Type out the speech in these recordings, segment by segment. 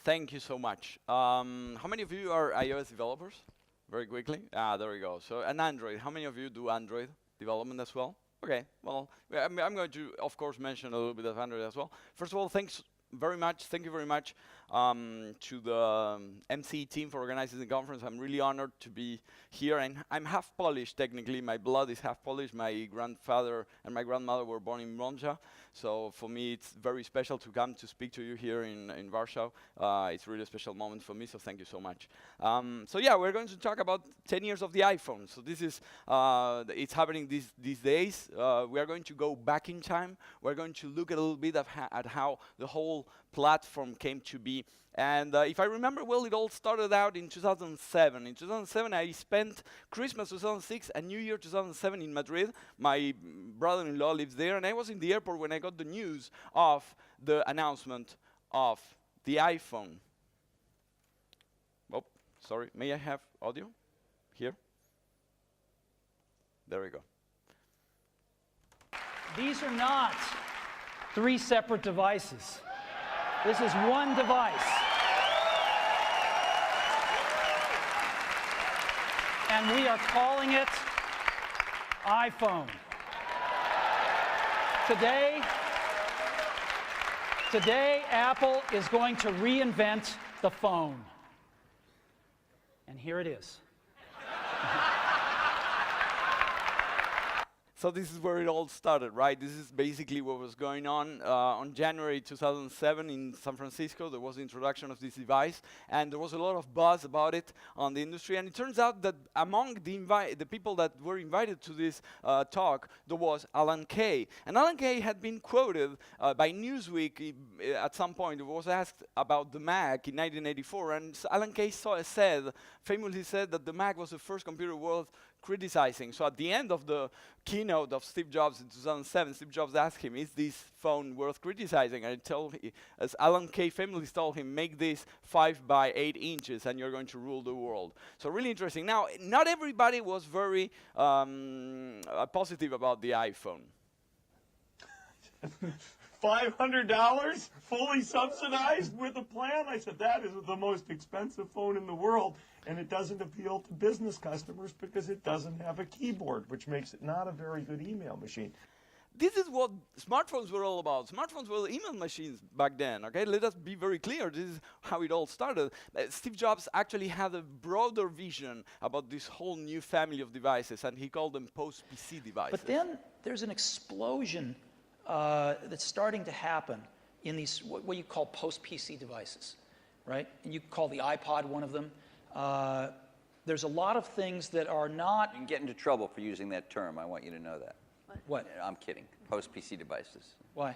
Thank you so much. How many of you are iOS developers? Very quickly. There we go. So, and Android. How many of you do Android development as well? Okay. Well, I'm going to, of course, mention a little bit of Android as well. First of all, thanks very much. Thank you very much to the MC team for organizing the conference. I'm really honored to be here, and I'm half Polish technically. My blood is half Polish. My grandfather and my grandmother were born in Mrącza, so for me it's very special to come to speak to you here in Warsaw. It's really a special moment for me, so thank you so much. So yeah, we're going to talk about 10 years of the iPhone. So this is, it's happening these days. We are going to go back in time. We're going to look a little bit at how the whole platform came to be. And if I remember well, it all started out in 2007. In 2007, I spent Christmas 2006 and New Year 2007 in Madrid. My brother-in-law lives there, and I was in the airport when I got the news of the announcement of the iPhone. Oh, sorry, may I have audio here? There we go. These are not 3 separate devices. This is one device. And we are calling it iPhone. Today, Apple is going to reinvent the phone. And here it is. So this is where it all started, right? This is basically what was going on January 2007 in San Francisco. There was the introduction of this device, and there was a lot of buzz about it on the industry. And it turns out that among the people that were invited to this talk, there was Alan Kay. And Alan Kay had been quoted by Newsweek at some point. He was asked about the Mac in 1984, and Alan Kay famously said that the Mac was the first computer worth criticizing. So at the end of the keynote of Steve Jobs in 2007, Steve Jobs asked him, "Is this phone worth criticizing?" And as Alan Kay famously told him, "Make this 5 by 8 inches and you're going to rule the world." So really interesting. Now, not everybody was very positive about the iPhone. $500 fully subsidized with a plan? I said, that is the most expensive phone in the world, and it doesn't appeal to business customers because it doesn't have a keyboard, which makes it not a very good email machine. This is what smartphones were all about. Smartphones were email machines back then, okay? Let us be very clear. This is how it all started. Steve Jobs actually had a broader vision about this whole new family of devices, and he called them post-PC devices. But then there's an explosion that's starting to happen in these, what you call post-PC devices, right? And you call the iPod one of them. There's a lot of things that are not... You can get into trouble for using that term. I want you to know that. What? I'm kidding. Post-PC devices. Why?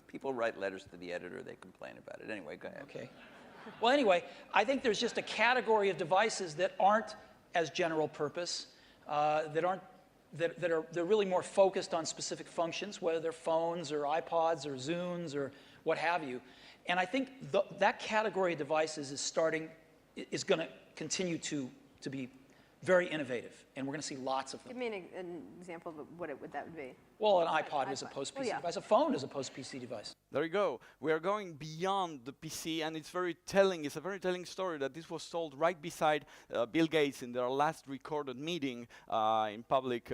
People write letters to the editor. They complain about it. Anyway, go ahead. Okay. Well, anyway, I think there's just a category of devices that aren't as general purpose, they're really more focused on specific functions, whether they're phones or iPods or Zunes or what have you. And I think that category of devices is going to continue to be very innovative, and we're going to see lots of them. Give me an example of what that would be. Well, an iPod is a post-PC device. A phone is a post-PC device. There you go. We are going beyond the PC, and it's very telling. It's a very telling story that this was told right beside Bill Gates in their last recorded meeting in public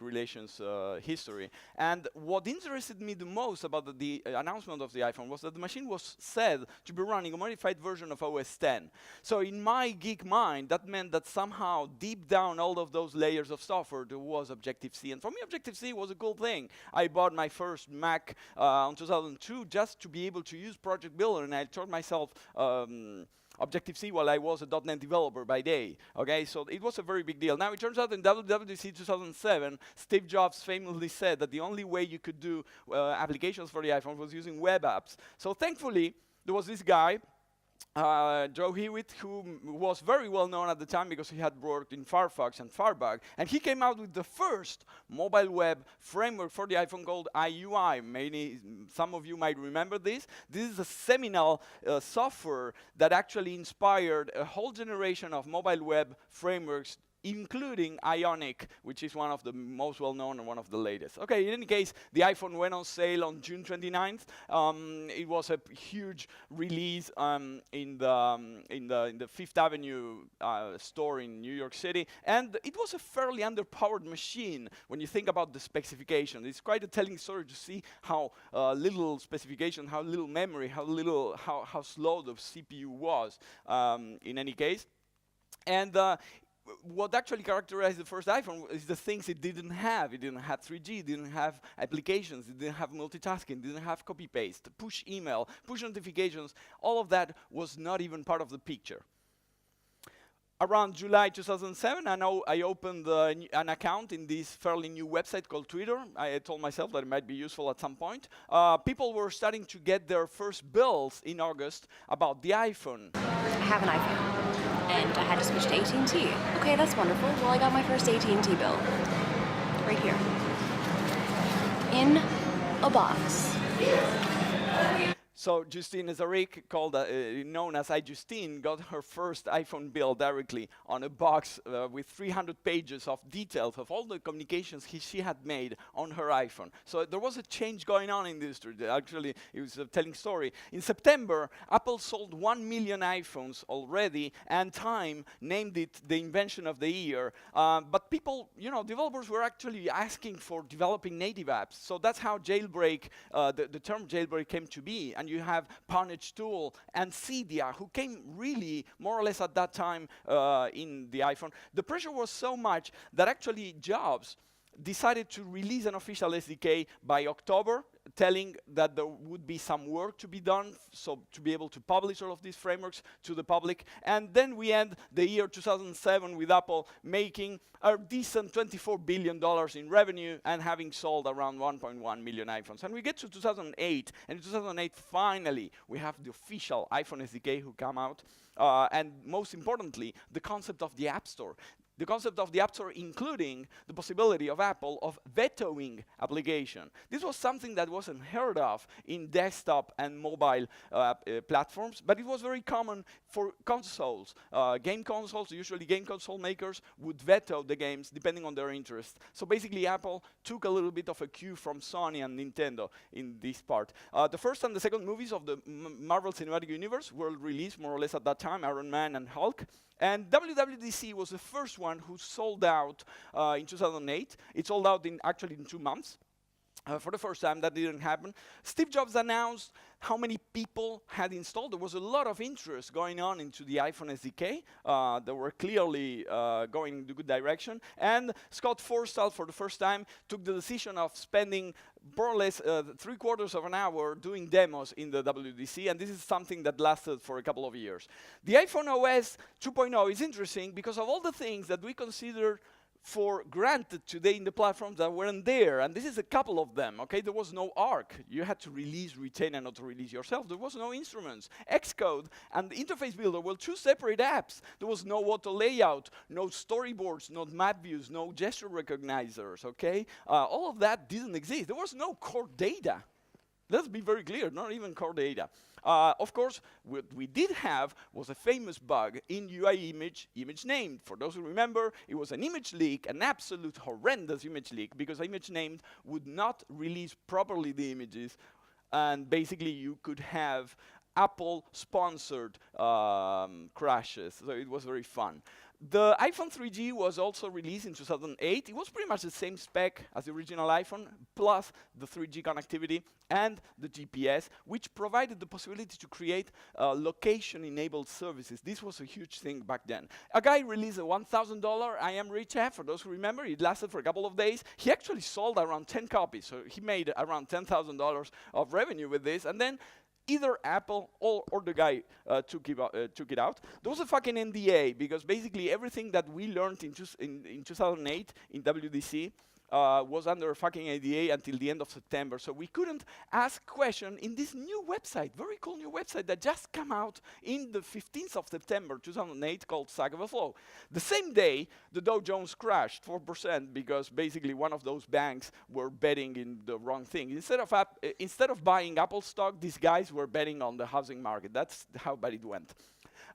relations history. And what interested me the most about the announcement of the iPhone was that the machine was said to be running a modified version of OS X. So in my geek mind, that meant that somehow deep down all of those layers of software, there was Objective-C. And for me, Objective-C was a cool thing. I bought my first Mac in 2002 just to be able to use Project Builder, and I taught myself Objective-C while I was a .NET developer by day. Okay, so it was a very big deal. Now, it turns out in WWDC 2007, Steve Jobs famously said that the only way you could do applications for the iPhone was using web apps. So thankfully, there was this guy, Joe Hewitt, who was very well known at the time because he had worked in Firefox and Firebug, and he came out with the first mobile web framework for the iPhone called IUI. Some of you might remember this. This is a seminal software that actually inspired a whole generation of mobile web frameworks including Ionic, which is one of the most well-known and one of the latest. Okay, in any case, the iPhone went on sale on June 29th. It was a huge release in the Fifth Avenue store in New York City, and it was a fairly underpowered machine when you think about the specification. It's quite a telling story to see how little specification, how little memory, how slow the CPU was. In any case, and what actually characterized the first iPhone is the things it didn't have. It didn't have 3G, it didn't have applications, it didn't have multitasking, it didn't have copy-paste, push email, push notifications. All of that was not even part of the picture. Around July 2007, I opened an account in this fairly new website called Twitter. I told myself that it might be useful at some point. People were starting to get their first bills in August about the iPhone. I have an iPhone, and I had to switch to AT&T. Okay, that's wonderful. Well, I got my first AT&T bill. Right here. In a box. So Justine Zarik, known as iJustine, got her first iPhone bill directly on a box with 300 pages of details of all the communications she had made on her iPhone. So there was a change going on in the industry. Actually, it was a telling story. In September, Apple sold 1 million iPhones already, and Time named it the invention of the year. But people, developers were actually asking for developing native apps. So that's how jailbreak, the term jailbreak came to be. And you have Punished Tool and Cydia, who came really more or less at that time in the iPhone. The pressure was so much that actually Jobs decided to release an official SDK by October, telling that there would be some work to be done, so to be able to publish all of these frameworks to the public. And then we end the year 2007 with Apple making a decent $24 billion in revenue and having sold around 1.1 million iPhones. And we get to 2008, and in 2008, finally, we have the official iPhone SDK who come out. And most importantly, the concept of the App Store. The concept of the App Store including the possibility of Apple of vetoing application. This was something that wasn't heard of in desktop and mobile platforms, but it was very common for consoles. Game consoles, usually game console makers, would veto the games depending on their interest. So basically Apple took a little bit of a cue from Sony and Nintendo in this part. The first and the second movies of the Marvel Cinematic Universe were released more or less at that time, Iron Man and Hulk. And WWDC was the first one who sold out in 2008. It sold out actually in 2 months. For the first time, that didn't happen. Steve Jobs announced how many people had installed. There was a lot of interest going on into the iPhone SDK. They were clearly going in the good direction. And Scott Forstall, for the first time, took the decision of spending more or less 3/4 of an hour doing demos in the WWDC, and this is something that lasted for a couple of years. The iPhone OS 2.0 is interesting because of all the things that we consider for granted today in the platforms that weren't there, and this is a couple of them, okay? There was no ARC. You had to release, retain, and auto-release yourself. There was no instruments. Xcode and the Interface Builder were 2 separate apps. There was no auto layout, no storyboards, no map views, no gesture recognizers, okay? All of that didn't exist. There was no core data. Let's be very clear, not even core data. Of course, what we did have was a famous bug in UI image named. For those who remember, it was an image leak, an absolute horrendous image leak, because image named would not release properly the images, and basically you could have Apple-sponsored crashes, so it was very fun. The iPhone 3G was also released in 2008. It was pretty much the same spec as the original iPhone, plus the 3G connectivity and the GPS, which provided the possibility to create location-enabled services. This was a huge thing back then. A guy released a $1,000 I Am Rich app. For those who remember, it lasted for a couple of days. He actually sold around 10 copies, so he made around $10,000 of revenue with this, and then either Apple or the guy took it out. There was a fucking NDA, because basically everything that we learned in 2008 in WWDC was under a fucking NDA until the end of September. So we couldn't ask questions in this new website, very cool new website that just came out in the 15th of September 2008 called Stack Overflow. The same day, the Dow Jones crashed 4% because basically one of those banks were betting in the wrong thing. Instead of buying Apple stock, these guys were betting on the housing market. That's how bad it went.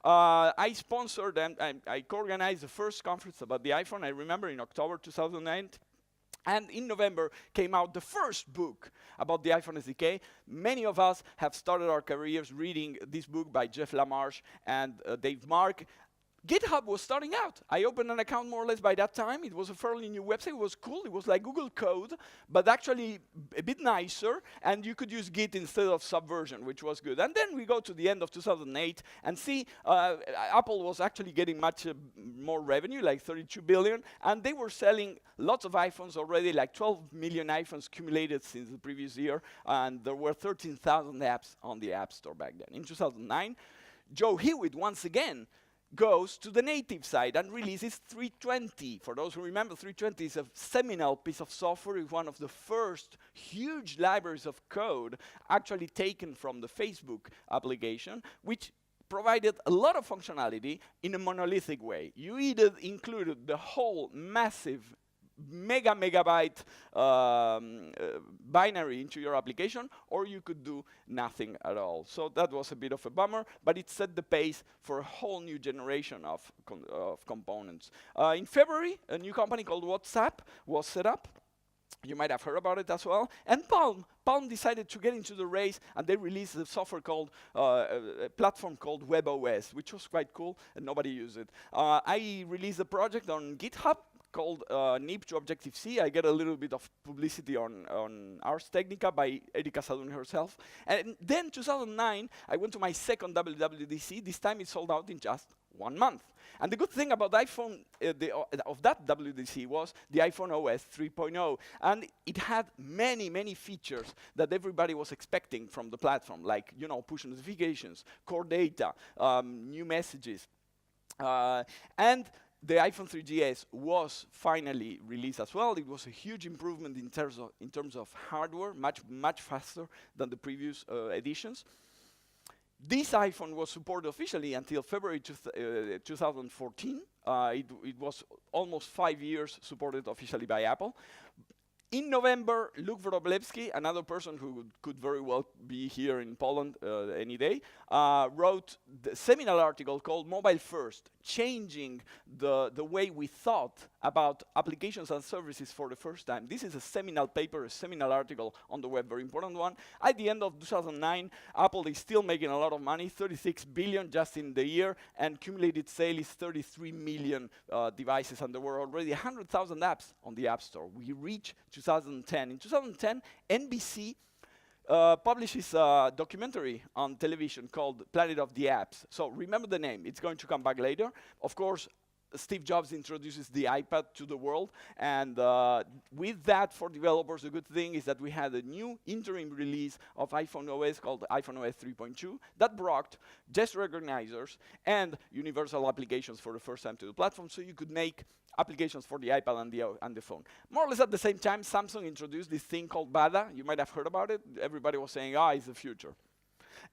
I sponsored and I co-organized the first conference about the iPhone, I remember, in October 2009. And in November came out the first book about the iPhone SDK. Many of us have started our careers reading this book by Jeff LaMarche and Dave Mark. GitHub was starting out. I opened an account more or less by that time. It was a fairly new website. It was cool. It was like Google Code, but actually a bit nicer. And you could use Git instead of Subversion, which was good. And then we go to the end of 2008 and see Apple was actually getting much more revenue, like 32 billion. And they were selling lots of iPhones already, like 12 million iPhones accumulated since the previous year. And there were 13,000 apps on the App Store back then. In 2009, Joe Hewitt, once again, goes to the native side and releases 320. For those who remember, 320 is a seminal piece of software. It's one of the first huge libraries of code actually taken from the Facebook application, which provided a lot of functionality in a monolithic way. You either included the whole massive megabyte binary into your application, or you could do nothing at all. So that was a bit of a bummer, but it set the pace for a whole new generation of components. In February, a new company called WhatsApp was set up. You might have heard about it as well. And Palm decided to get into the race, and they released a software called, a platform called WebOS, which was quite cool, and nobody used it. I released a project on GitHub called NIP to Objective-C. I get a little bit of publicity on Ars Technica by Erika Sadun herself. And then 2009, I went to my second WWDC. This time it sold out in just 1 month. And the good thing about iPhone, of that WWDC was the iPhone OS 3.0. And it had many, many features that everybody was expecting from the platform, like, you know, push notifications, core data, new messages. And the iPhone 3GS was finally released as well. It was a huge improvement in terms of hardware, much faster than the previous editions. This iPhone was supported officially until February 2014. It was almost 5 years supported officially by Apple. In November, Luke Wroblewski, another person who could very well be here in Poland any day, wrote the seminal article called Mobile First, changing the way we thought about applications and services for the first time. This is a seminal paper, a seminal article on the web, very important one. At the end of 2009, Apple is still making a lot of money, 36 billion just in the year, and cumulated sale is 33 million devices, and there were already 100,000 apps on the App Store. We reached 2010. In 2010, NBC publishes a documentary on television called Planet of the Apps. So remember the name. It's going to come back later. Of course, Steve Jobs introduces the iPad to the world, and with that, for developers, the good thing is that we had a new interim release of iPhone OS called iPhone OS 3.2 that brought gesture recognizers and universal applications for the first time to the platform, so you could make applications for the iPad and the phone. More or less at the same time, Samsung introduced this thing called Bada. You might have heard about it. Everybody was saying, it's the future.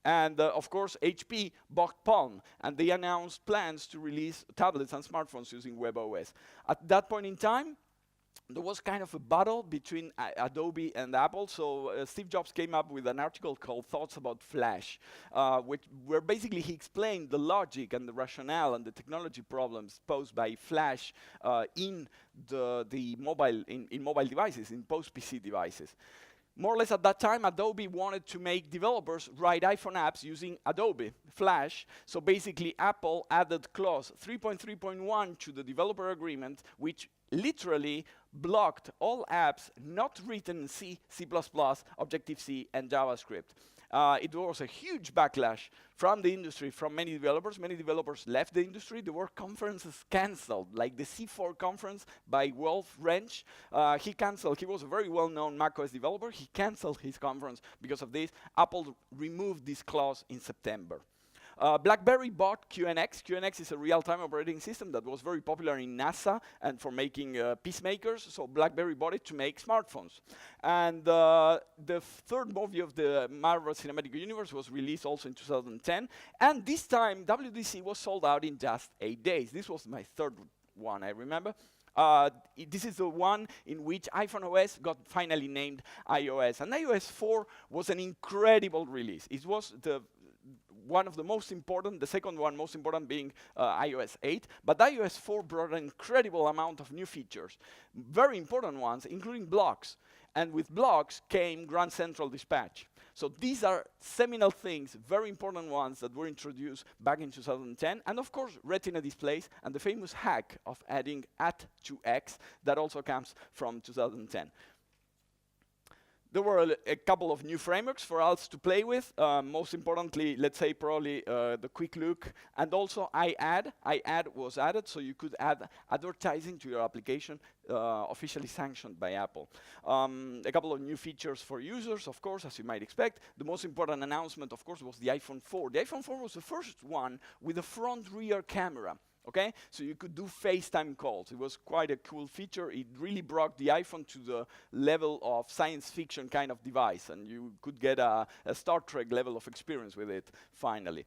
And of course, HP bought Palm, and they announced plans to release tablets and smartphones using WebOS. At that point in time, there was kind of a battle between Adobe and Apple, so Steve Jobs came up with an article called Thoughts About Flash, where basically he explained the logic and the rationale and the technology problems posed by Flash in mobile devices, in post-PC devices. More or less at that time, Adobe wanted to make developers write iPhone apps using Adobe Flash. So basically, Apple added clause 3.3.1 to the developer agreement, which literally blocked all apps not written in C, C++, Objective-C, and JavaScript. It was a huge backlash from the industry, from many developers. Many developers left the industry. There were conferences canceled, like the C4 conference by Wolf Wrench. He canceled. He was a very well-known macOS developer. He canceled his conference because of this. Apple removed this clause in September. BlackBerry bought QNX. QNX is a real-time operating system that was very popular in NASA and for making peacemakers. So BlackBerry bought it to make smartphones. And the third movie of the Marvel Cinematic Universe was released also in 2010. And this time, WWDC was sold out in just 8 days. This was my third one, I remember. This is the one in which iPhone OS got finally named iOS. And iOS 4 was an incredible release. It was one of the most important, the second one most important being iOS 8. But iOS 4 brought an incredible amount of new features, very important ones, including blocks. And with blocks came Grand Central Dispatch. So these are seminal things, very important ones that were introduced back in 2010. And of course, Retina displays and the famous hack of adding @2x that also comes from 2010. There were a couple of new frameworks for us to play with. Most importantly, let's say probably the quick look, and also iAd. iAd was added, so you could add advertising to your application, officially sanctioned by Apple. A couple of new features for users, of course, as you might expect. The most important announcement, of course, was the iPhone 4. The iPhone 4 was the first one with a front-rear camera. Okay, so you could do FaceTime calls. It was quite a cool feature. It really brought the iPhone to the level of science fiction kind of device, and you could get a Star Trek level of experience with it, finally.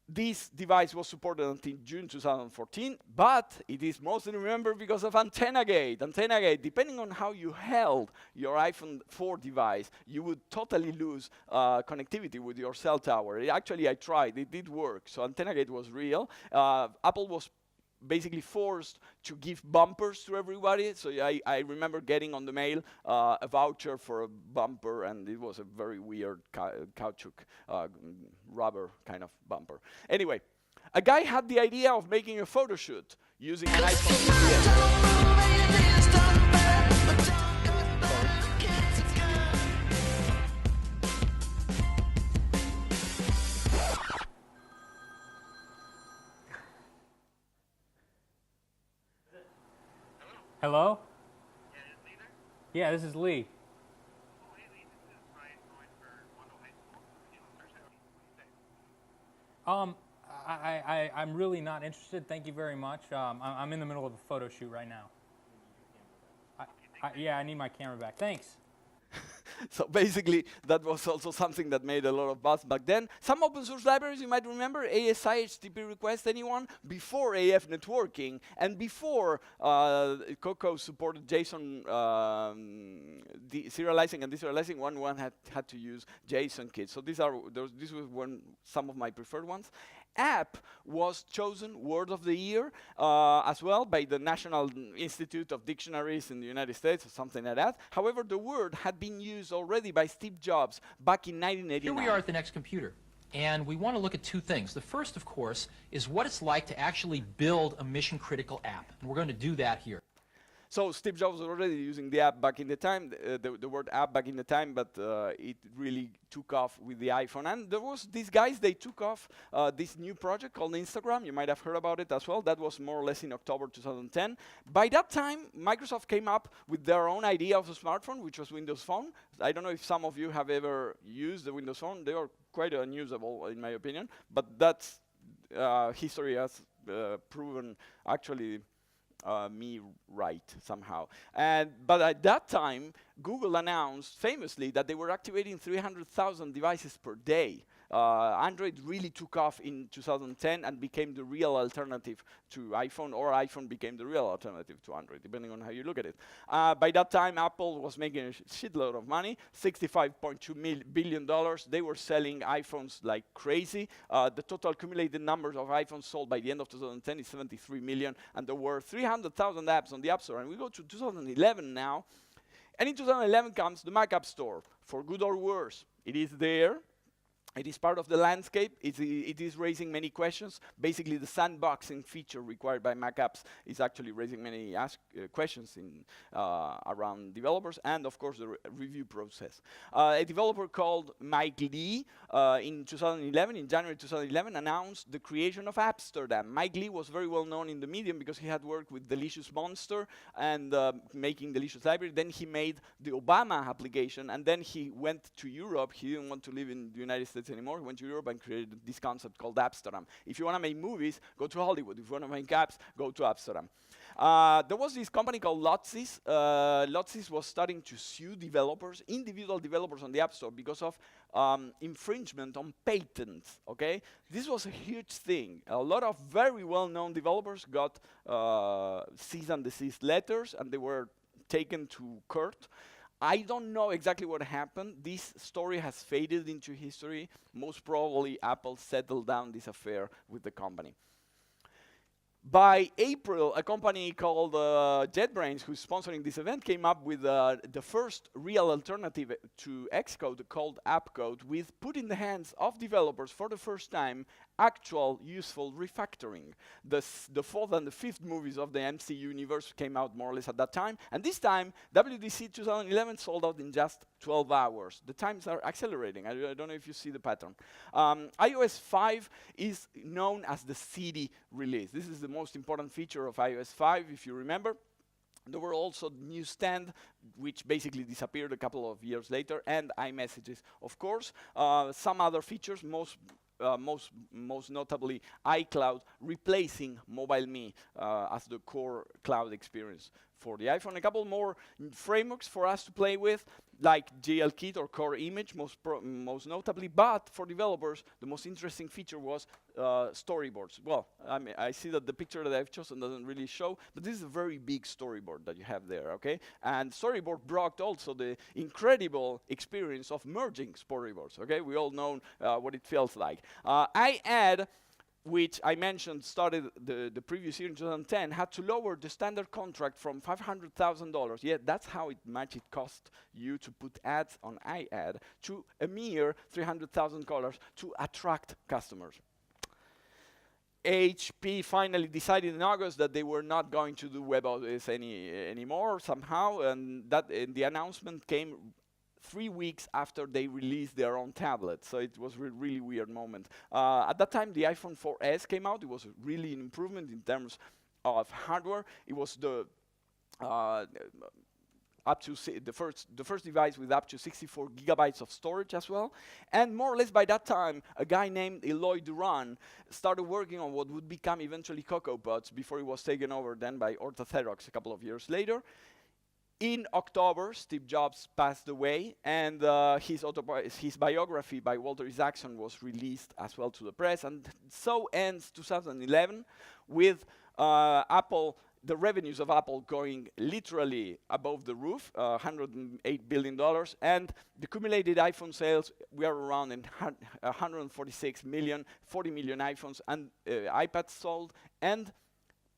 This device was supported until June 2014, but it is mostly remembered because of AntennaGate. AntennaGate, depending on how you held your iPhone 4 device, you would totally lose connectivity with your cell tower. Actually, I tried. It did work. So AntennaGate was real. Apple was basically forced to give bumpers to everybody. So I remember getting on the mail a voucher for a bumper, and it was a very weird caoutchouc rubber kind of bumper. Anyway, a guy had the idea of making a photo shoot using an iPhone. Hello? Yeah, is Lee there? Yeah, this is Lee. Oh, hey Lee, this is Brian calling for Wando High School. You know, start out. What do you say? I'm really not interested. Thank you very much. I'm in the middle of a photo shoot right now. Yeah, I need my camera back. Thanks. So basically, that was also something that made a lot of buzz back then. Some open source libraries, you might remember, ASI HTTP request, anyone? Before AF networking, and before Coco supported JSON serializing and deserializing, one had to use JSON kits. So this was some of my preferred ones. App was chosen Word of the Year as well by the National Institute of Dictionaries in the United States, or something like that. However, the word had been used already by Steve Jobs back in 1989. Here we are at the Next Computer, and we want to look at two things. The first, of course, is what it's like to actually build a mission-critical app, and we're going to do that here. So Steve Jobs was already using the app back in the time, the word app back in the time, but it really took off with the iPhone. And there was these guys, they took off this new project called Instagram. You might have heard about it as well. That was more or less in October 2010. By that time, Microsoft came up with their own idea of a smartphone, which was Windows Phone. I don't know if some of you have ever used the Windows Phone. They are quite unusable, in my opinion. But that's history has proven actually me right somehow. But at that time, Google announced famously that they were activating 300,000 devices per day. Android really took off in 2010 and became the real alternative to iPhone, or iPhone became the real alternative to Android, depending on how you look at it. By that time, Apple was making a shitload of money, $65.2 billion. They were selling iPhones like crazy. The total accumulated numbers of iPhones sold by the end of 2010 is 73 million, and there were 300,000 apps on the App Store. And we go to 2011 now, and in 2011 comes the Mac App Store, for good or worse. It is there. It is part of the landscape. It is raising many questions. Basically, the sandboxing feature required by Mac apps is actually raising many questions around developers and, of course, the review process. A developer called Mike Lee in 2011, in January 2011, announced the creation of Amsterdam. Mike Lee was very well known in the medium because he had worked with Delicious Monster and making Delicious Library. Then he made the Obama application, and then he went to Europe. He didn't want to live in the United States anymore. He went to Europe and created this concept called Amsterdam. If you want to make movies, go to Hollywood. If you want to make apps, go to Amsterdam. There was this company called Lotsys. Lotsys was starting to sue developers, individual developers on the App Store because of infringement on patents, okay? This was a huge thing. A lot of very well-known developers got cease and desist letters, and they were taken to court. I don't know exactly what happened. This story has faded into history. Most probably, Apple settled down this affair with the company. By April, a company called JetBrains, who's sponsoring this event, came up with the first real alternative to Xcode called AppCode, with put in the hands of developers for the first time actual useful refactoring. The fourth and the fifth movies of the MCU universe came out more or less at that time, and this time, WWDC 2011 sold out in just 12 hours. The times are accelerating. I don't know if you see the pattern. iOS 5 is known as the CD release. This is the most important feature of iOS 5, if you remember. There were also Newsstand, which basically disappeared a couple of years later, and iMessages, of course. Some other features, most notably iCloud, replacing MobileMe as the core cloud experience for the iPhone. A couple more frameworks for us to play with, like GLKit or Core Image, most notably. But for developers, the most interesting feature was storyboards. Well, I see that the picture that I've chosen doesn't really show, but this is a very big storyboard that you have there, okay? And storyboard brought also the incredible experience of merging storyboards, okay? We all know what it feels like. iAd, which I mentioned started the previous year in 2010, had to lower the standard contract from $500,000, yeah, that's how much it cost you to put ads on iAd, to a mere $300,000 to attract customers. HP finally decided in August that they were not going to do WebOS anymore somehow, and the announcement came 3 weeks after they released their own tablet, so it was a really weird moment. At that time, the iPhone 4S came out. It was really an improvement in terms of hardware. It was the first device with up to 64 gigabytes of storage as well. And more or less by that time, a guy named Eloy Duran started working on what would become eventually CocoaPods before it was taken over then by Orthotherox a couple of years later. In October, Steve Jobs passed away, and his biography by Walter Isaacson was released as well to the press, and so ends 2011 with the revenues of Apple going literally above the roof, $108 billion, and the accumulated iPhone sales, we are around 146 million, 40 million iPhones and iPads sold, and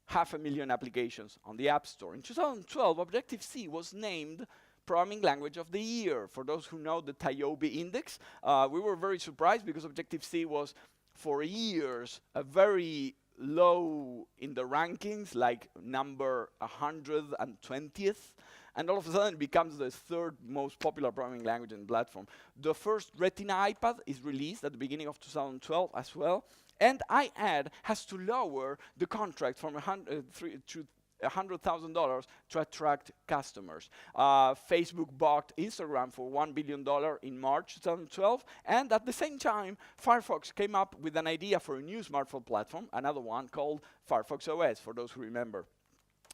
500,000 applications on the App Store. In 2012, Objective-C was named Programming Language of the Year. For those who know the TIOBE index, we were very surprised because Objective-C was, for years, a very low in the rankings, like number 120th, and all of a sudden it becomes the third most popular programming language in the platform. The first Retina iPad is released at the beginning of 2012 as well, and iAd has to lower the contract from $100,000 to attract customers. Facebook bought Instagram for $1 billion in March 2012, and at the same time, Firefox came up with an idea for a new smartphone platform, another one called Firefox OS, for those who remember.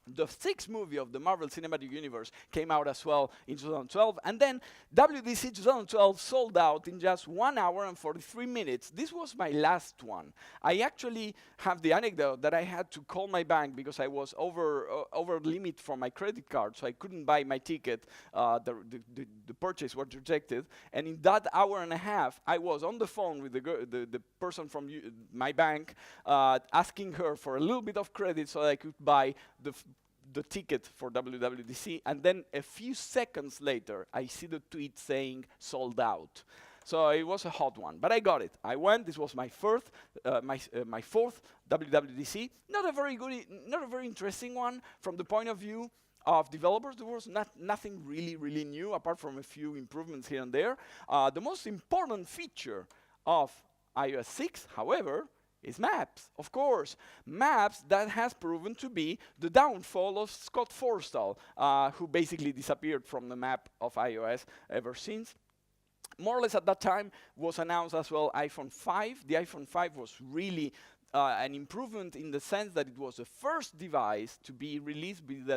The sixth movie of the Marvel Cinematic Universe came out as well in 2012, and then WWDC 2012 sold out in just 1 hour and 43 minutes. This was my last one. I actually have the anecdote that I had to call my bank because I was over limit for my credit card, so I couldn't buy my ticket. The purchase was rejected, and in that hour and a half, I was on the phone with the person from my bank, asking her for a little bit of credit so that I could buy the ticket for WWDC, and then a few seconds later, I see the tweet saying sold out. So it was a hot one, but I got it. I went. This was my fourth WWDC. Not a very interesting one from the point of view of developers. There was nothing really new apart from a few improvements here and there. The most important feature of iOS 6, however, is Maps, of course. Maps that has proven to be the downfall of Scott Forstall, who basically disappeared from the map of iOS ever since. More or less at that time was announced as well iPhone 5. The iPhone 5 was really an improvement in the sense that it was the first device to be released with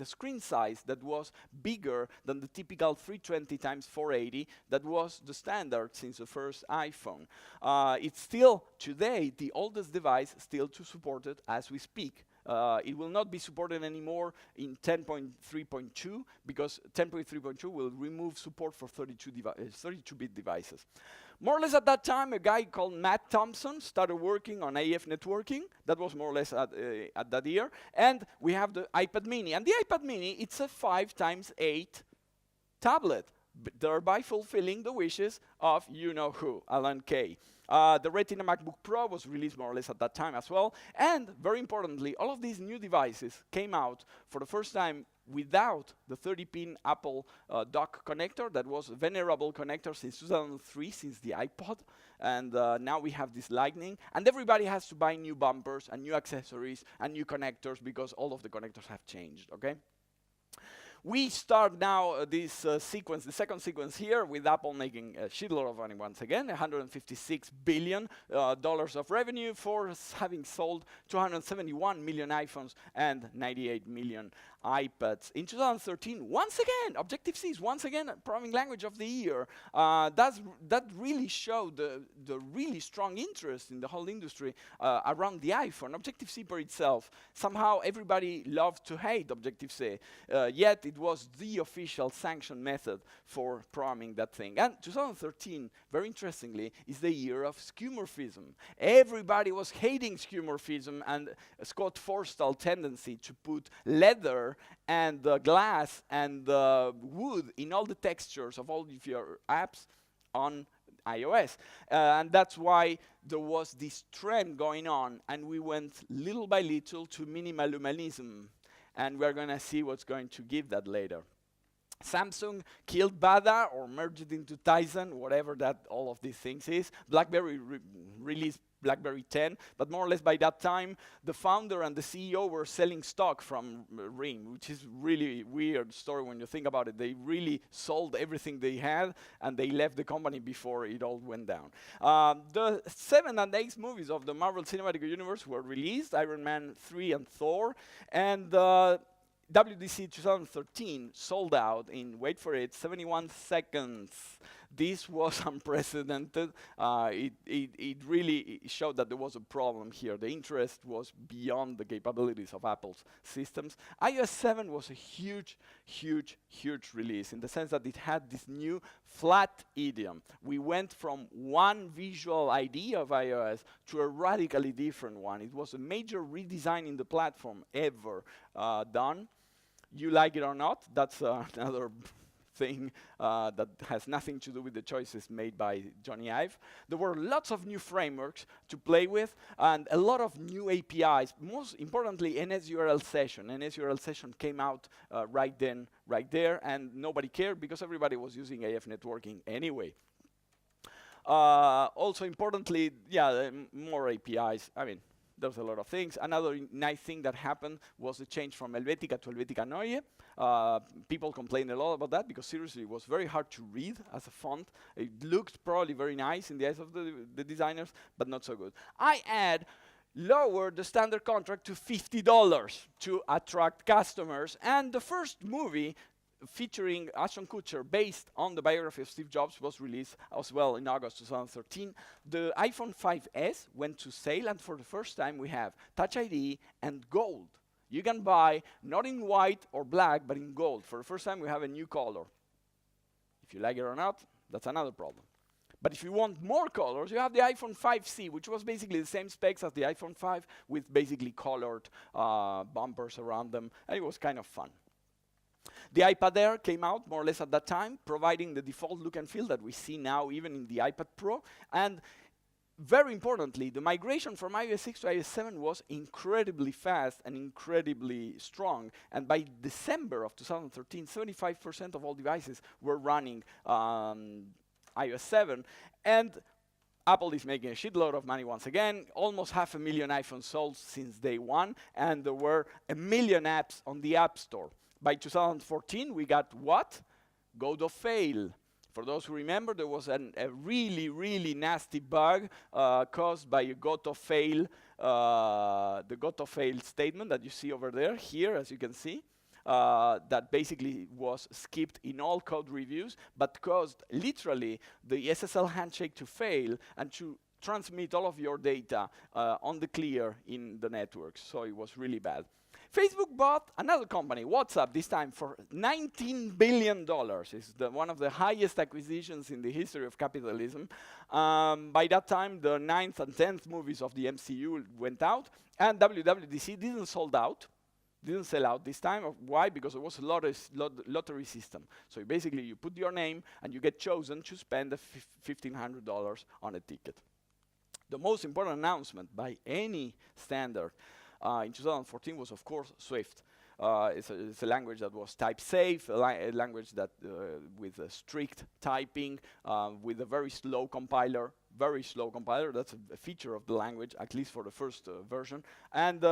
a screen size that was bigger than the typical 320 x 480 that was the standard since the first iPhone. It's still, today, the oldest device still to support it as we speak. It will not be supported anymore in 10.3.2 because 10.3.2 will remove support for 32-bit devices. More or less at that time, a guy called Matt Thompson started working on AF networking. That was more or less at that year. And we have the iPad mini. And the iPad mini, it's a 5x8 tablet, thereby fulfilling the wishes of you-know-who, Alan Kay. The Retina MacBook Pro was released more or less at that time as well. And very importantly, all of these new devices came out for the first time without the 30-pin Apple dock connector. That was a venerable connector since 2003, since the iPod. And now we have this Lightning. And everybody has to buy new bumpers and new accessories and new connectors because all of the connectors have changed, okay? We start now this sequence, the second sequence here, with Apple making a shitload of money once again, $156 billion of revenue for having sold 271 million iPhones and 98 million iPads. In 2013, once again, Objective-C is once again programming language of the year. That really showed the really strong interest in the whole industry around the iPhone. Objective-C per itself, somehow everybody loved to hate Objective-C, yet it was the official sanctioned method for programming that thing. And 2013, very interestingly, is the year of skeuomorphism. Everybody was hating skeuomorphism and Scott Forstall's tendency to put leather and glass and wood in all the textures of all of your apps on iOS. And that's why there was this trend going on, and we went little by little to minimalism. And we're going to see what's going to give that later. Samsung killed Bada or merged it into Tizen, whatever that all of these things is. BlackBerry released BlackBerry 10, but more or less by that time, the founder and the CEO were selling stock from RIM, which is really weird story when you think about it. They really sold everything they had, and they left the company before it all went down. The 7 and 8 movies of the Marvel Cinematic Universe were released, Iron Man 3 and Thor, and WWDC 2013 sold out in, wait for it, 71 seconds. This was unprecedented. It really showed that there was a problem here. The interest was beyond the capabilities of Apple's systems. iOS 7 was a huge, huge, huge release in the sense that it had this new flat idiom. We went from one visual idea of iOS to a radically different one. It was a major redesign in the platform ever done. You like it or not, that's another thing that has nothing to do with the choices made by Johnny Ive. There were lots of new frameworks to play with and a lot of new APIs. Most importantly, NSURL session. NSURL session came out right then, right there, and nobody cared because everybody was using AF networking anyway. Also importantly, yeah, more APIs. I mean, there's a lot of things. Another nice thing that happened was the change from Helvetica to Helvetica Neue. People complained a lot about that because seriously it was very hard to read as a font. It looked probably very nice in the eyes of the designers, but not so good. I lowered the standard contract to $50 to attract customers, and the first movie featuring Ashton Kutcher, based on the biography of Steve Jobs, was released as well in August 2013. The iPhone 5S went to sale, and for the first time we have Touch ID and gold. You can buy not in white or black, but in gold. For the first time we have a new color. If you like it or not, that's another problem. But if you want more colors, you have the iPhone 5C, which was basically the same specs as the iPhone 5 with basically colored bumpers around them, and it was kind of fun. The iPad Air came out more or less at that time, providing the default look and feel that we see now even in the iPad Pro. And very importantly, the migration from iOS 6 to iOS 7 was incredibly fast and incredibly strong. And by December of 2013, 75% of all devices were running iOS 7. And Apple is making a shitload of money once again, almost 500,000 iPhones sold since day one, and there were 1 million apps on the App Store. By 2014, we got what? Go-to-fail. For those who remember, there was a really, really nasty bug caused by a go-to-fail, the go-to-fail statement that you see over there, here, as you can see, that basically was skipped in all code reviews, but caused literally the SSL handshake to fail and to transmit all of your data on the clear in the network. So it was really bad. Facebook bought another company, WhatsApp, this time for $19 billion. It's one of the highest acquisitions in the history of capitalism. By that time, the 9th and 10th movies of the MCU went out, and WWDC didn't sold out. Didn't sell out this time. Why? Because it was a lottery system. So basically, you put your name, and you get chosen to spend $1,500 on a ticket. The most important announcement by any standard in 2014 was, of course, Swift. It's a language that was type-safe, a language that with a strict typing, with a very slow compiler. Very slow compiler. That's a feature of the language, at least for the first version. And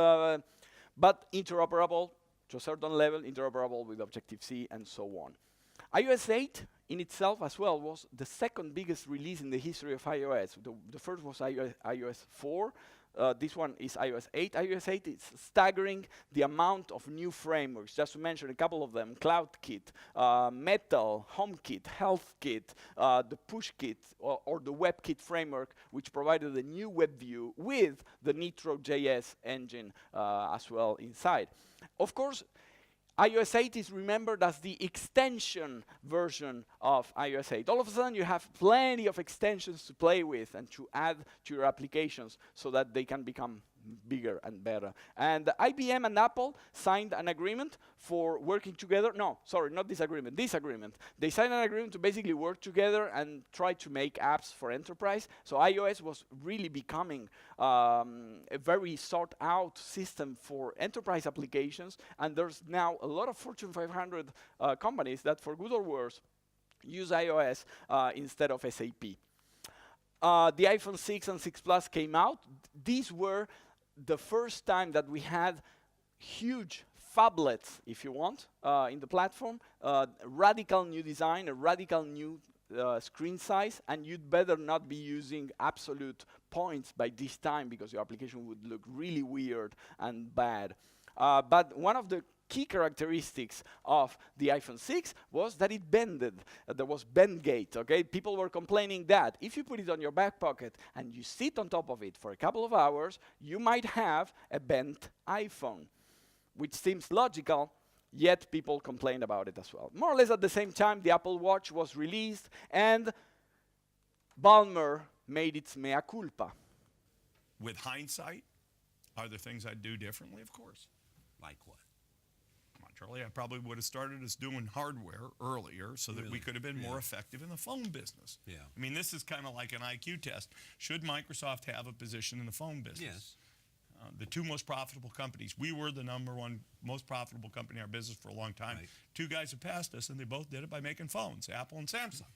but interoperable to a certain level, interoperable with Objective-C and so on. iOS 8 in itself as well was the second biggest release in the history of iOS. The first was iOS 4. This one is iOS 8. iOS 8 is staggering the amount of new frameworks. Just to mention a couple of them: CloudKit, Metal, HomeKit, HealthKit, the PushKit, or the WebKit framework, which provided a new web view with the Nitro.js engine as well inside. Of course, iOS 8 is remembered as the extension version of iOS 8. All of a sudden, you have plenty of extensions to play with and to add to your applications so that they can become bigger and better. And IBM and Apple signed an agreement for working together. No, sorry, not this agreement, this agreement. They signed an agreement to basically work together and try to make apps for enterprise. So iOS was really becoming a very sought out system for enterprise applications. And there's now a lot of Fortune 500 companies that, for good or worse, use iOS instead of SAP. The iPhone 6 and 6 Plus came out. These were the first time that we had huge phablets, if you want, in the platform. Radical new design, a radical new screen size, and you'd better not be using absolute points by this time because your application would look really weird and bad. But one of the key characteristics of the iPhone 6 was that it bended. There was bend gate, okay? People were complaining that if you put it on your back pocket and you sit on top of it for a couple of hours, you might have a bent iPhone, which seems logical, yet people complained about it as well. More or less at the same time, the Apple Watch was released, and Ballmer made its mea culpa. With hindsight, are there things I'd do differently? Of course. Like what? Charlie, I probably would have started us doing hardware earlier so that we could have been more effective in the phone business. Yeah. I mean, this is kind of like an IQ test. Should Microsoft have a position in the phone business? Yes. The two most profitable companies. We were the #1 most profitable company in our business for a long time. Right. Two guys have passed us, and they both did it by making phones, Apple and Samsung.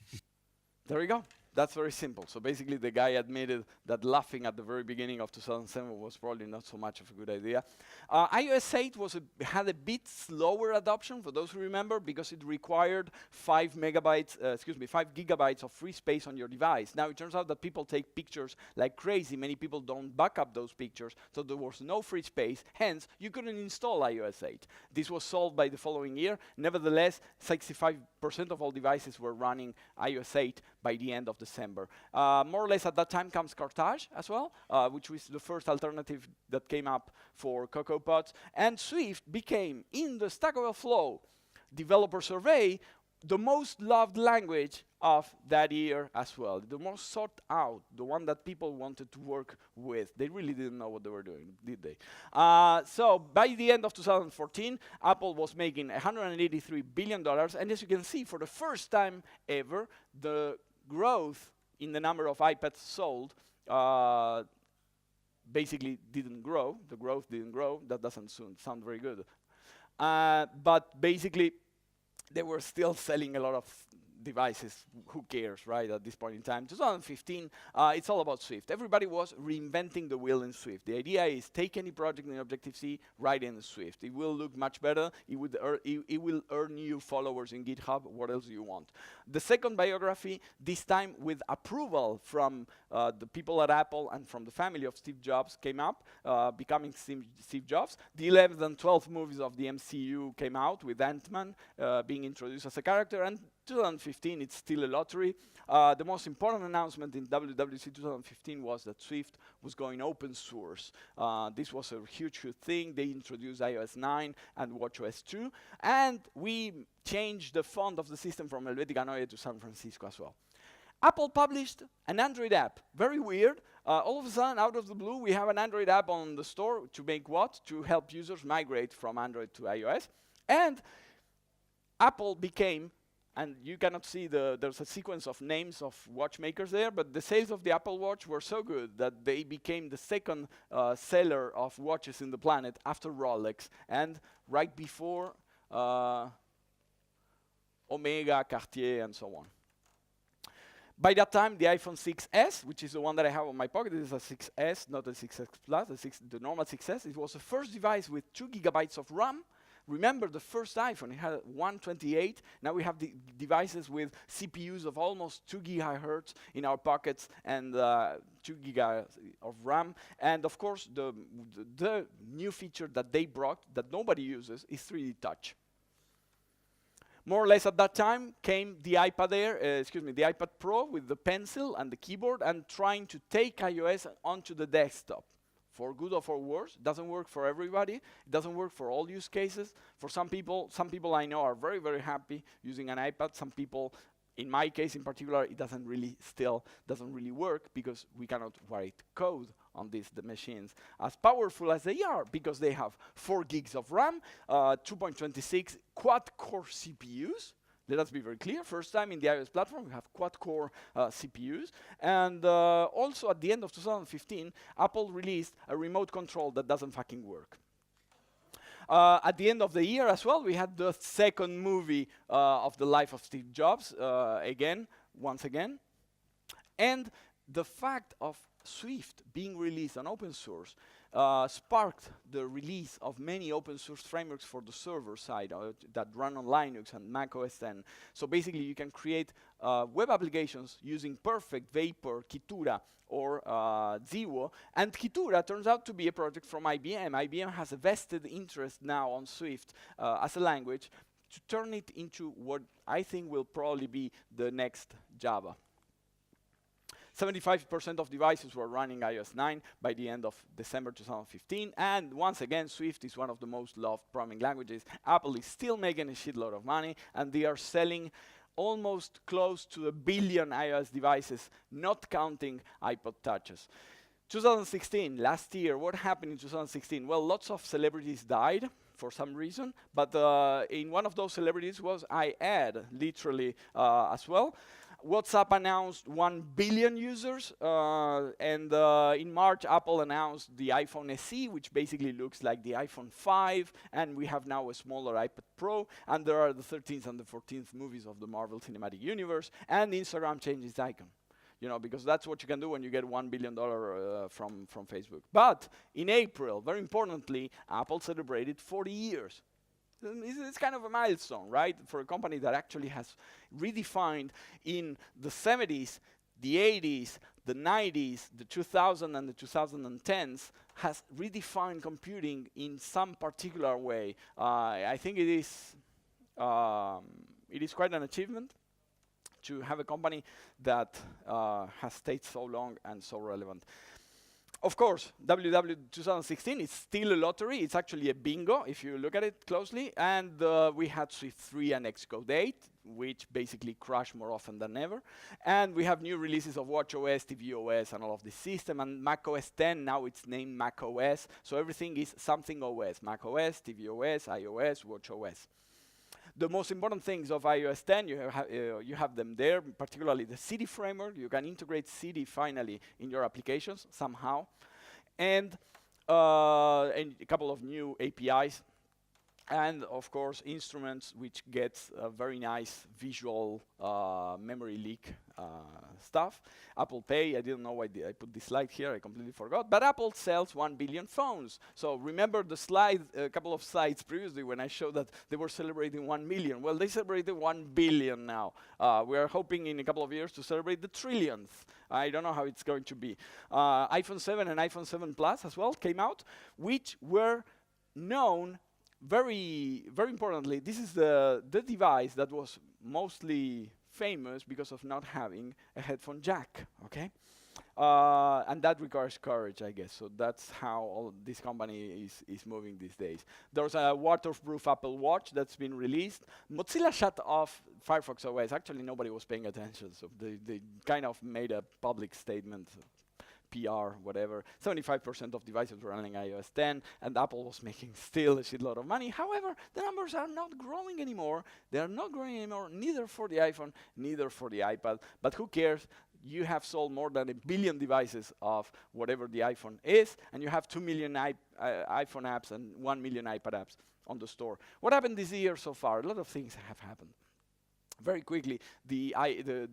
There you go. That's very simple. So basically, the guy admitted that laughing at the very beginning of 2007 was probably not so much of a good idea. iOS 8 had a bit slower adoption, for those who remember, because it required 5 gigabytes of free space on your device. Now, it turns out that people take pictures like crazy. Many people don't back up those pictures, so there was no free space. Hence, you couldn't install iOS 8. This was solved by the following year. Nevertheless, 65% of all devices were running iOS 8 by the end of December. More or less at that time comes Carthage as well, which was the first alternative that came up for CocoaPods. And Swift became, in the Stack Overflow developer survey, the most loved language of that year as well. The most sought out, the one that people wanted to work with. They really didn't know what they were doing, did they? So by the end of 2014, Apple was making $183 billion. And as you can see, for the first time ever, the growth in the number of iPads sold basically didn't grow. The growth didn't grow. That doesn't sound very good. But basically, they were still selling a lot of devices. Who cares, right, at this point in time? 2015, it's all about Swift. Everybody was reinventing the wheel in Swift. The idea is take any project in Objective-C, write in Swift. It will look much better. It will earn you followers in GitHub. What else do you want? The second biography, this time with approval from the people at Apple and from the family of Steve Jobs, came up, becoming Steve Jobs. The 11th and 12th movies of the MCU came out with Ant-Man being introduced as a character, and 2015, it's still a lottery. The most important announcement in WWDC 2015 was that Swift was going open source. This was a huge, huge thing. They introduced iOS 9 and watchOS 2, and we changed the font of the system from Helvetica Neue to San Francisco as well. Apple published an Android app. Very weird. All of a sudden, out of the blue, we have an Android app on the store to make what? To help users migrate from Android to iOS. And Apple became, and you cannot see there's a sequence of names of watchmakers there, but the sales of the Apple Watch were so good that they became the second seller of watches in the planet after Rolex, and right before Omega, Cartier, and so on. By that time, the iPhone 6S, which is the one that I have on my pocket, this is a 6S, not a 6S Plus, the normal 6S. It was the first device with 2 GB of RAM. Remember the first iPhone, it had 128. Now we have the devices with CPUs of almost 2 GHz in our pockets and 2 GB of RAM. And of course, the new feature that they brought that nobody uses is 3D Touch. More or less at that time came the iPad Air, the iPad Pro with the pencil and the keyboard, and trying to take iOS onto the desktop. For good or for worse, it doesn't work for everybody. It doesn't work for all use cases. For some people I know are very, very happy using an iPad. Some people, in my case in particular, it doesn't really work because we cannot write code on the machines as powerful as they are, because they have 4 gigs of RAM, 2.26 quad-core CPUs. Let us be very clear, first time in the iOS platform we have quad-core CPUs. And also at the end of 2015, Apple released a remote control that doesn't fucking work. At the end of the year as well, we had the second movie of the life of Steve Jobs, once again. And the fact of Swift being released on open source sparked the release of many open source frameworks for the server side that run on Linux and Mac OS X. So basically you can create web applications using Perfect, Vapor, Kitura, or Ziwo. And Kitura turns out to be a project from IBM. IBM has a vested interest now on Swift as a language to turn it into what I think will probably be the next Java. 75% of devices were running iOS 9 by the end of December 2015. And once again, Swift is one of the most loved programming languages. Apple is still making a shitload of money, and they are selling almost close to 1 billion iOS devices, not counting iPod Touches. 2016, last year, what happened in 2016? Well, lots of celebrities died for some reason, but in one of those celebrities was iAd, literally as well. WhatsApp announced 1 billion users, and in March, Apple announced the iPhone SE, which basically looks like the iPhone 5, and we have now a smaller iPad Pro, and there are the 13th and the 14th movies of the Marvel Cinematic Universe, and Instagram changed its icon. You know, because that's what you can do when you get $1 billion from Facebook. But in April, very importantly, Apple celebrated 40 years. It's kind of a milestone, right? For a company that actually has redefined in the 70s, the 80s, the 90s, the 2000s and the 2010s, has redefined computing in some particular way. I think it is quite an achievement to have a company that has stayed so long and so relevant. Of course, WW 2016 is still a lottery. It's actually a bingo, if you look at it closely. And we had Swift 3 and Xcode 8, which basically crash more often than ever. And we have new releases of watchOS, tvOS, and all of this system. And Mac OS X, now it's named Mac OS. So everything is something OS. Mac OS, tvOS, iOS, watchOS. The most important things of iOS 10, you have them there, particularly the CD framework. You can integrate CD finally in your applications somehow. And a couple of new APIs. And of course, instruments, which gets a very nice visual memory leak stuff. Apple Pay, I didn't know why I put this slide here, I completely forgot. But Apple sells 1 billion phones. So remember the slide, a couple of slides previously when I showed that they were celebrating 1 million. Well, they celebrated 1 billion now. We are hoping in a couple of years to celebrate the trillionth. I don't know how it's going to be. iPhone 7 and iPhone 7 Plus as well came out, which were known very, very importantly. This is the device that was mostly famous because of not having a headphone jack, okay? And that requires courage, I guess. So that's how all this company is moving these days. There's a waterproof Apple Watch that's been released. Mozilla shut off Firefox OS. Actually, nobody was paying attention, so they kind of made a public statement, PR, whatever. 75% of devices were running iOS 10, and Apple was making still a shitload of money. However, the numbers are not growing anymore. They are not growing anymore, neither for the iPhone, neither for the iPad. But who cares? You have sold more than 1 billion devices of whatever the iPhone is, and you have 2 million iPhone apps and 1 million iPad apps on the store. What happened this year so far? A lot of things have happened. Very quickly, the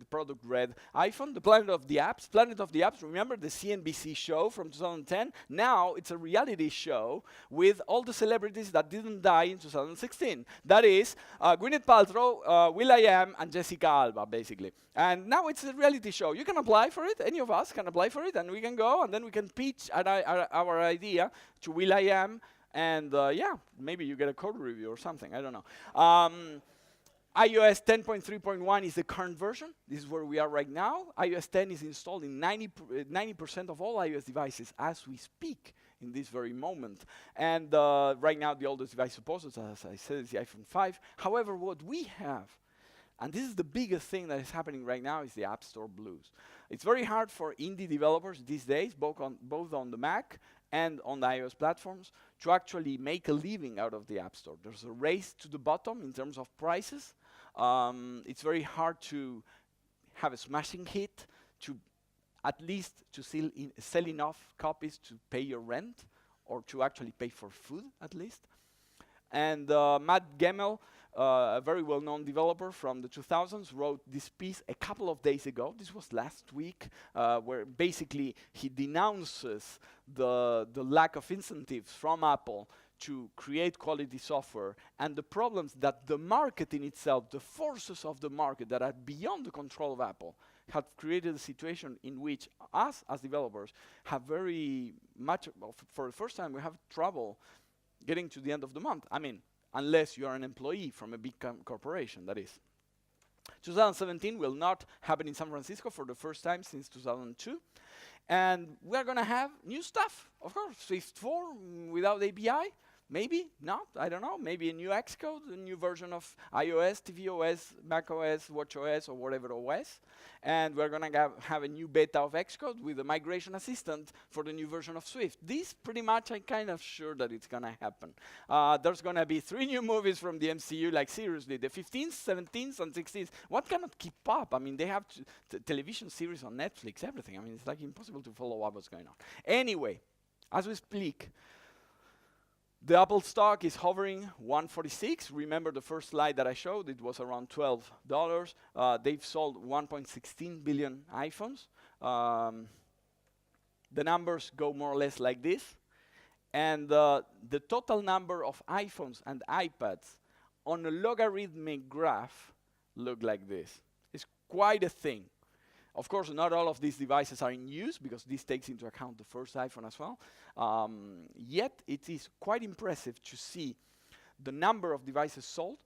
product read iPhone, the Planet of the Apps. Planet of the Apps, remember the CNBC show from 2010? Now it's a reality show with all the celebrities that didn't die in 2016. That is Gwyneth Paltrow, will.i.am, and Jessica Alba, basically. And now it's a reality show. You can apply for it. Any of us can apply for it, and we can go, and then we can pitch our idea to will.i.am, and yeah, maybe you get a code review or something. I don't know. iOS 10.3.1 is the current version. This is where we are right now. iOS 10 is installed in 90% of all iOS devices as we speak in this very moment. And right now, the oldest device supported, as I said, is the iPhone 5. However, what we have, and this is the biggest thing that is happening right now, is the App Store blues. It's very hard for indie developers these days, both on the Mac and on the iOS platforms, to actually make a living out of the App Store. There's a race to the bottom in terms of prices. It's very hard to have a smashing hit, to at least to sell enough copies to pay your rent, or to actually pay for food, at least. And Matt Gemmell, a very well-known developer from the 2000s, wrote this piece a couple of days ago. This was last week, where basically he denounces the lack of incentives from Apple to create quality software, and the problems that the market in itself, the forces of the market that are beyond the control of Apple, have created a situation in which us, as developers, have very much, for the first time, we have trouble getting to the end of the month. I mean, unless you are an employee from a big corporation, that is. 2017 will not happen in San Francisco for the first time since 2002. And we're going to have new stuff, of course. Swift 4 without API. Maybe not, I don't know. Maybe a new Xcode, a new version of iOS, tvOS, macOS, watchOS, or whatever OS. And we're going to have a new beta of Xcode with a migration assistant for the new version of Swift. This, pretty much, I'm kind of sure that it's going to happen. There's going to be 3 new movies from the MCU, like seriously, the 15th, 17th, and 16th. What cannot keep up? I mean, they have television series on Netflix, everything. I mean, it's like impossible to follow up what's going on. Anyway, as we speak, the Apple stock is hovering 146. Remember the first slide that I showed? It was around $12. They've sold 1.16 billion iPhones. The numbers go more or less like this. And the total number of iPhones and iPads on a logarithmic graph look like this. It's quite a thing. Of course, not all of these devices are in use, because this takes into account the first iPhone as well. Yet, it is quite impressive to see the number of devices sold,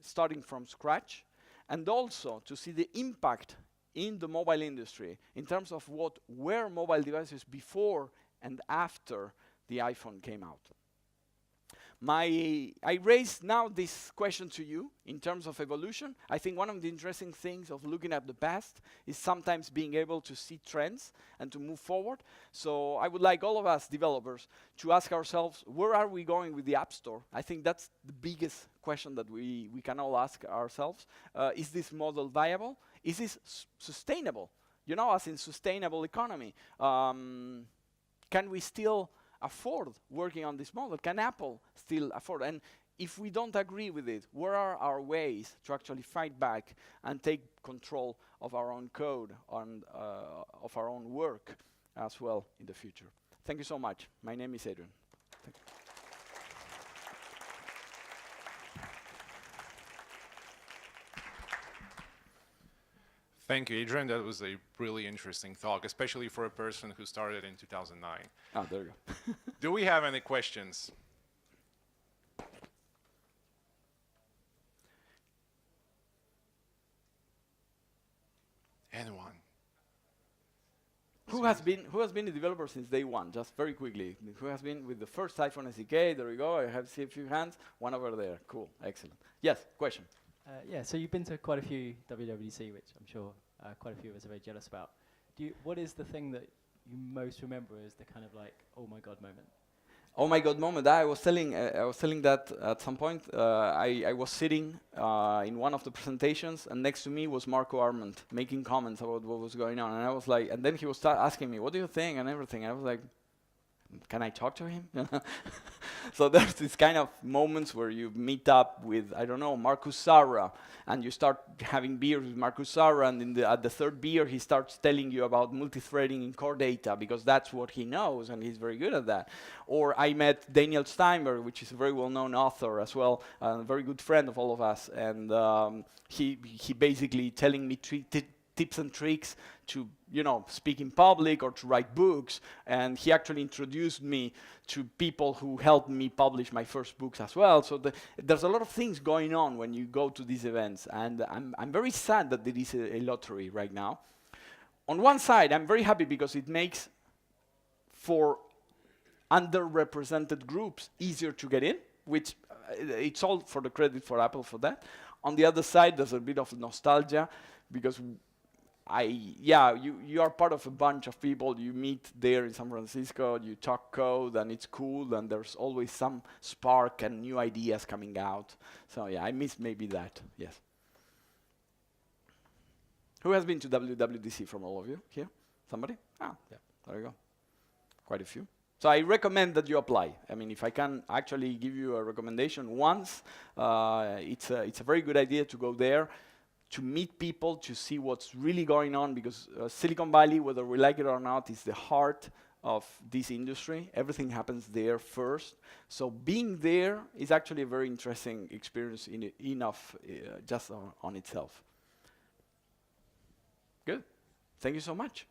starting from scratch, and also to see the impact in the mobile industry in terms of what were mobile devices before and after the iPhone came out. I raise now this question to you in terms of evolution. I think one of the interesting things of looking at the past is sometimes being able to see trends and to move forward. So I would like all of us developers to ask ourselves, where are we going with the App Store? I think that's the biggest question that we can all ask ourselves. Is this model viable? Is this sustainable? You know, as in sustainable economy. Can we still afford working on this model? Can Apple still afford? And if we don't agree with it, what are our ways to actually fight back and take control of our own code and of our own work as well in the future? Thank you so much. My name is Adrian. Thank you. Thank you, Adrian. That was a really interesting talk, especially for a person who started in 2009. Oh, there you go. Do we have any questions? Anyone? Who has been a developer since day one? Just very quickly. Who has been with the first iPhone SDK? There we go. I have seen a few hands. One over there. Cool. Excellent. Yes. Question. Yeah. So you've been to quite a few WWDC, which I'm sure quite a few of us are very jealous about. What is the thing that you most remember as the kind of like, oh my god moment? Oh my god moment. I was telling that at some point. I was sitting in one of the presentations, and next to me was Marco Arment making comments about what was going on, and I was like, and then he was asking me, "What do you think?" and everything. And I was like, "Can I talk to him?" So there's this kind of moments where you meet up with, I don't know, Marcus Sarra, and you start having beers with Marcus Sarra, and at the third beer he starts telling you about multi-threading in core data, because that's what he knows, and he's very good at that. Or I met Daniel Steinberg, which is a very well-known author as well, a very good friend of all of us, and he basically telling me tips and tricks to, speak in public or to write books. And he actually introduced me to people who helped me publish my first books as well. So there's a lot of things going on when you go to these events. And I'm very sad that there is a lottery right now. On one side, I'm very happy because it makes for underrepresented groups easier to get in, which it's all for the credit for Apple for that. On the other side, there's a bit of nostalgia because you are part of a bunch of people. You meet there in San Francisco, you talk code, and it's cool, and there's always some spark and new ideas coming out. So yeah, I miss maybe that, yes. Who has been to WWDC from all of you here? Somebody? Ah, yeah, there you go. Quite a few. So I recommend that you apply. I mean, if I can actually give you a recommendation once, it's a very good idea to go there, to meet people, to see what's really going on, because Silicon Valley, whether we like it or not, is the heart of this industry. Everything happens there first. So being there is actually a very interesting experience enough just on itself. Good. Thank you so much.